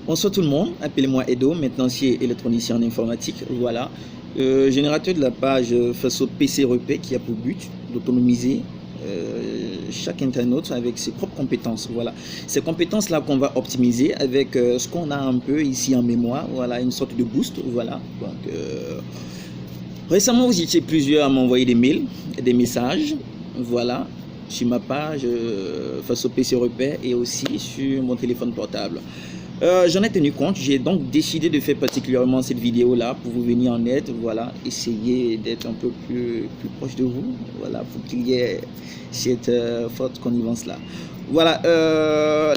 Bonsoir tout le monde, appelez-moi Edo, maintenancier électronicien en informatique. Voilà, générateur de la page Faso PC Repé qui a pour but d'autonomiser chaque internaute avec ses propres compétences. Voilà, ces compétences-là qu'on va optimiser avec ce qu'on a un peu ici en mémoire. Voilà, une sorte de boost. Voilà, donc récemment vous étiez plusieurs à m'envoyer des mails, des messages. Voilà, sur ma page Faso PC Repé et aussi sur mon téléphone portable. J'en ai tenu compte, j'ai donc décidé de faire particulièrement cette vidéo là pour vous venir en aide, voilà, essayer d'être un peu plus proche de vous, voilà, pour qu'il y ait cette forte connivence là. Voilà,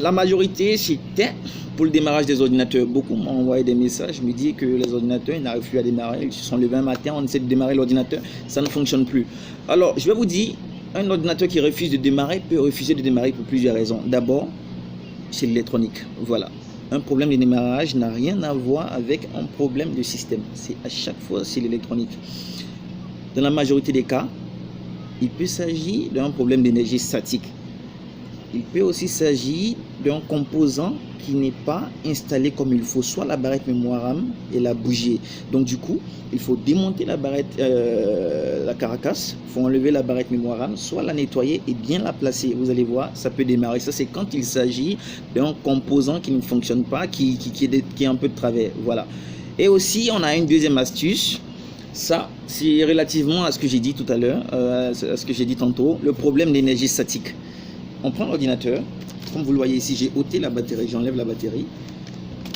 la majorité c'était pour le démarrage des ordinateurs. Beaucoup m'ont envoyé des messages, me disent que les ordinateurs n'arrivent plus à démarrer, ils se sont levés un matin, on essaie de démarrer l'ordinateur, ça ne fonctionne plus. Alors je vais vous dire, un ordinateur qui refuse de démarrer peut refuser de démarrer pour plusieurs raisons. D'abord, c'est l'électronique, voilà. Un problème de démarrage n'a rien à voir avec un problème de système. C'est à chaque fois, c'est l'électronique. Dans la majorité des cas, il peut s'agir d'un problème d'énergie statique. Il peut aussi s'agir d'un composant qui n'est pas installé comme il faut, soit la barrette mémoire RAM et la bougie. Donc du coup, il faut démonter la barrette, la caracasse, il faut enlever la barrette mémoire RAM, soit la nettoyer et bien la placer. Vous allez voir, ça peut démarrer. Ça c'est quand il s'agit d'un composant qui ne fonctionne pas, qui est un peu de travers. Voilà. Et aussi, on a une deuxième astuce. Ça, c'est relativement à ce que j'ai dit tout à l'heure, à ce que j'ai dit tantôt, le problème d'énergie statique. On prend l'ordinateur, comme vous le voyez ici, j'ai ôté la batterie, j'enlève la batterie.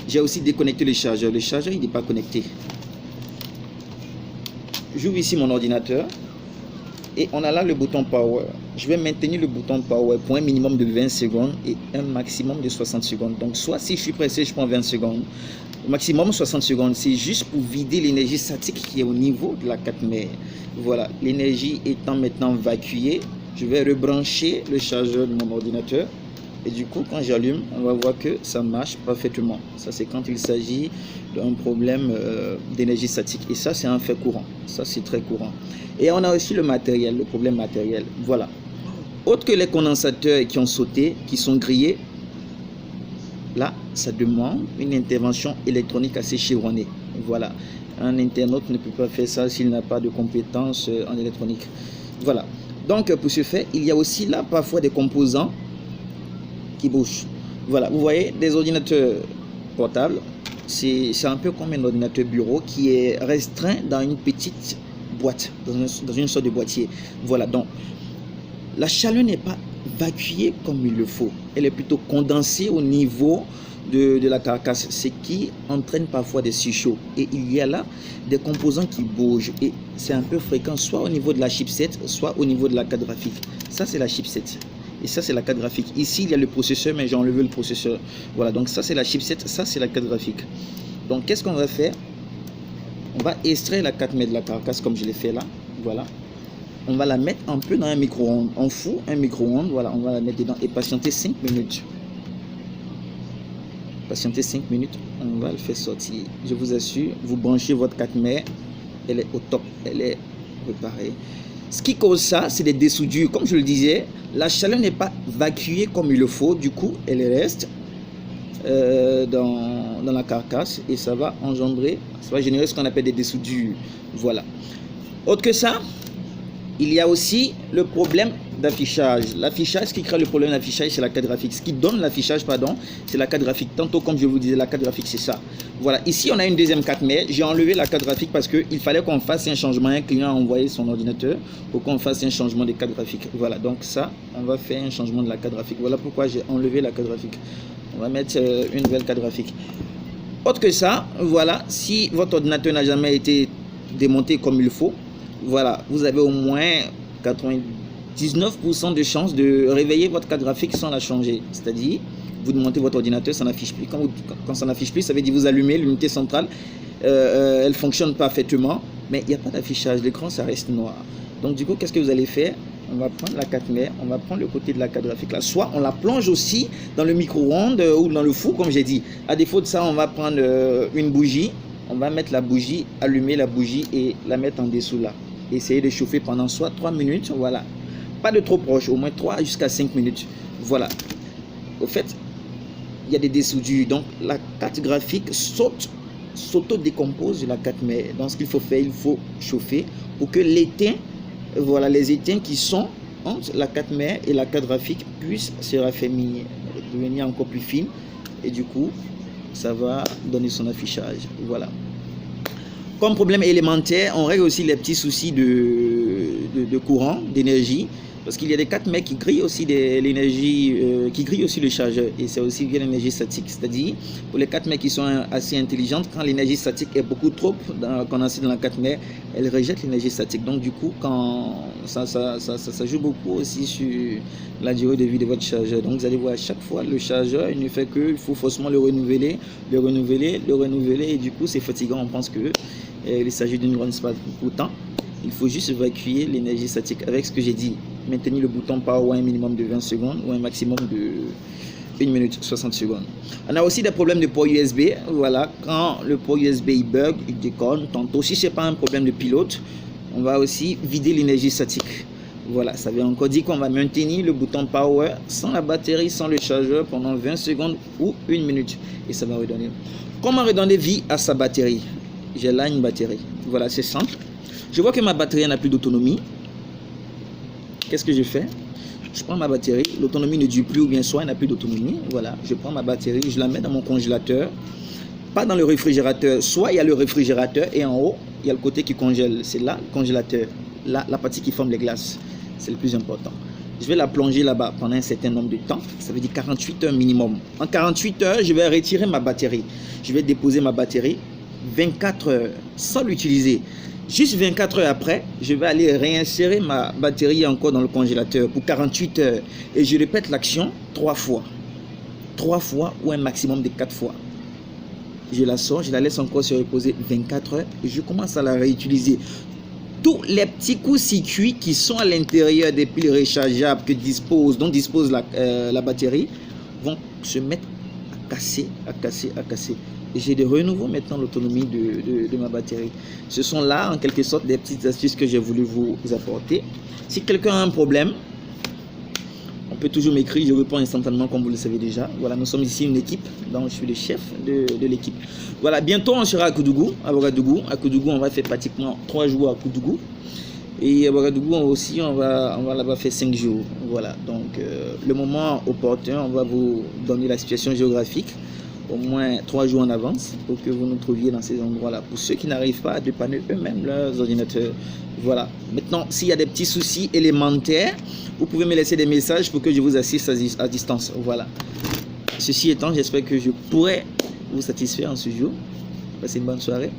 J'ai aussi déconnecté le chargeur il n'est pas connecté. J'ouvre ici mon ordinateur et on a là le bouton Power. Je vais maintenir le bouton Power pour un minimum de 20 secondes et un maximum de 60 secondes. Donc soit si je suis pressé, je prends 20 secondes. Au maximum 60 secondes, c'est juste pour vider l'énergie statique qui est au niveau de la 4 mètres. Voilà, l'énergie étant maintenant évacuée, je vais rebrancher le chargeur de mon ordinateur et du coup quand j'allume on va voir que ça marche parfaitement. Ça c'est quand il s'agit d'un problème d'énergie statique et ça c'est un fait courant, ça c'est très courant. Et on a aussi le matériel, le problème matériel. Voilà, autre que les condensateurs qui ont sauté, qui sont grillés, là ça demande une intervention électronique assez chevronnée. Voilà, un internaute ne peut pas faire ça s'il n'a pas de compétences en électronique. Voilà. Donc pour ce fait, il y a aussi là parfois des composants qui bougent. Voilà, vous voyez, des ordinateurs portables, c'est un peu comme un ordinateur bureau qui est restreint dans une petite boîte, dans une sorte de boîtier. Voilà, donc la chaleur n'est pas évacuée comme il le faut. Elle est plutôt condensée au niveau de la carcasse, ce qui entraîne parfois des surchauds. Et il y a là des composants qui bougent et c'est un peu fréquent, soit au niveau de la chipset, soit au niveau de la carte graphique. Ça c'est la chipset et ça c'est la carte graphique. Ici il y a le processeur, mais j'ai enlevé le processeur. Voilà, donc ça c'est la chipset, ça c'est la carte graphique. Donc qu'est-ce qu'on va faire? On va extraire la 4 mètres de la carcasse comme je l'ai fait là. Voilà, on va la mettre un peu dans un micro-ondes. On fout un micro-ondes, voilà, on va la mettre dedans et patienter 5 minutes. Patientez 5 minutes, on va le faire sortir. Je vous assure, vous branchez votre 4 mètres, elle est au top, elle est préparée. Ce qui cause ça, c'est des dessoudures. Comme je le disais, la chaleur n'est pas évacuée comme il le faut, du coup, elle reste dans la carcasse et ça va engendrer, ça va générer ce qu'on appelle des dessoudures. Voilà. Autre que ça, il y a aussi le problème d'affichage. L'affichage, ce qui crée le problème d'affichage, c'est la carte graphique. Ce qui donne l'affichage, pardon, c'est la carte graphique. Tantôt, comme je vous disais, la carte graphique, c'est ça. Voilà, ici, on a une deuxième 4 mètres. J'ai enlevé la carte graphique parce qu'il fallait qu'on fasse un changement. Un client a envoyé son ordinateur pour qu'on fasse un changement de carte graphique. Voilà, donc ça, on va faire un changement de la carte graphique. Voilà pourquoi j'ai enlevé la carte graphique. On va mettre une nouvelle carte graphique. Autre que ça, voilà, si votre ordinateur n'a jamais été démonté comme il faut, voilà, vous avez au moins 99% de chances de réveiller votre carte graphique sans la changer. C'est-à-dire, vous démontez votre ordinateur, ça n'affiche plus. Quand ça n'affiche plus, ça veut dire vous allumez l'unité centrale, elle fonctionne parfaitement, mais il n'y a pas d'affichage, l'écran ça reste noir. Donc du coup, qu'est-ce que vous allez faire? On va prendre la 4 mètres, on va prendre le côté de la carte graphique là. Soit on la plonge aussi dans le micro-ondes ou dans le four, comme j'ai dit. À défaut de ça, on va prendre une bougie, on va mettre la bougie, allumer la bougie et la mettre en dessous là. Essayez de chauffer pendant soit 3 minutes, voilà. Pas de trop proche, au moins 3 jusqu'à 5 minutes. Voilà. Au fait, il y a des dessoudures. Donc la carte graphique s'auto-décompose de la carte mère. Donc ce qu'il faut faire, il faut chauffer pour que l'étain, voilà, les étains qui sont entre la carte mère et la carte graphique puissent se raffermir, devenir encore plus fine, et du coup ça va donner son affichage. Voilà. Comme problème élémentaire, on règle aussi les petits soucis de courant, d'énergie, parce qu'il y a des cartes mères qui grillent aussi l'énergie, qui grillent aussi le chargeur, et c'est aussi via l'énergie statique. C'est-à-dire, pour les cartes mères qui sont assez intelligentes, quand l'énergie statique est beaucoup trop condensée dans la carte mère, elle rejette l'énergie statique. Donc du coup, quand ça joue beaucoup aussi sur la durée de vie de votre chargeur. Donc vous allez voir, à chaque fois, le chargeur, il ne fait que, il faut forcément le renouveler, et du coup c'est fatigant. On pense que il s'agit d'une grande espace. Pourtant, il faut juste évacuer l'énergie statique avec ce que j'ai dit. Maintenir le bouton power un minimum de 20 secondes ou un maximum de 1 minute 60 secondes. On a aussi des problèmes de port USB. Voilà, quand le port USB il bug, il déconne. Tantôt, si ce n'est pas un problème de pilote, on va aussi vider l'énergie statique. Voilà, ça veut encore dire qu'on va maintenir le bouton power sans la batterie, sans le chargeur pendant 20 secondes ou 1 minute. Et ça va redonner. Comment redonner vie à sa batterie? J'ai là une batterie. Voilà, c'est simple. Je vois que ma batterie n'a plus d'autonomie. Qu'est-ce que je fais? Je prends ma batterie, l'autonomie ne dure plus ou bien soit elle n'a plus d'autonomie. Voilà, je prends ma batterie, je la mets dans mon congélateur, pas dans le réfrigérateur. Soit il y a le réfrigérateur et en haut, il y a le côté qui congèle. C'est là le congélateur, là la partie qui forme les glaces. C'est le plus important. Je vais la plonger là-bas pendant un certain nombre de temps. Ça veut dire 48 heures minimum. En 48 heures, je vais retirer ma batterie. Je vais déposer ma batterie 24 heures sans l'utiliser. Juste 24 heures après, je vais aller réinsérer ma batterie encore dans le congélateur pour 48 heures. Et je répète l'action 3 fois. 3 fois ou un maximum de 4 fois. Je la sors, je la laisse encore se reposer 24 heures et je commence à la réutiliser. Tous les petits courts-circuits qui sont à l'intérieur des piles rechargeables dont dispose la batterie vont se mettre à casser. Et j'ai de renouveau maintenant l'autonomie de ma batterie. Ce sont là en quelque sorte des petites astuces que j'ai voulu vous apporter. Si quelqu'un a un problème, on peut toujours m'écrire, je réponds instantanément comme vous le savez déjà. Voilà, nous sommes ici une équipe, donc je suis le chef de l'équipe. Voilà, bientôt on sera à Koudougou, à Ouagadougou. À Koudougou, on va faire pratiquement 3 jours à Koudougou. Et à Ouagadougou aussi, on va là-bas faire 5 jours. Voilà, donc le moment opportun, on va vous donner la situation géographique au moins 3 jours en avance pour que vous nous trouviez dans ces endroits-là. Pour ceux qui n'arrivent pas à dépanner eux-mêmes leurs ordinateurs. Voilà. Maintenant, s'il y a des petits soucis élémentaires, vous pouvez me laisser des messages pour que je vous assiste à distance. Voilà. Ceci étant, j'espère que je pourrai vous satisfaire en ce jour. Passez une bonne soirée.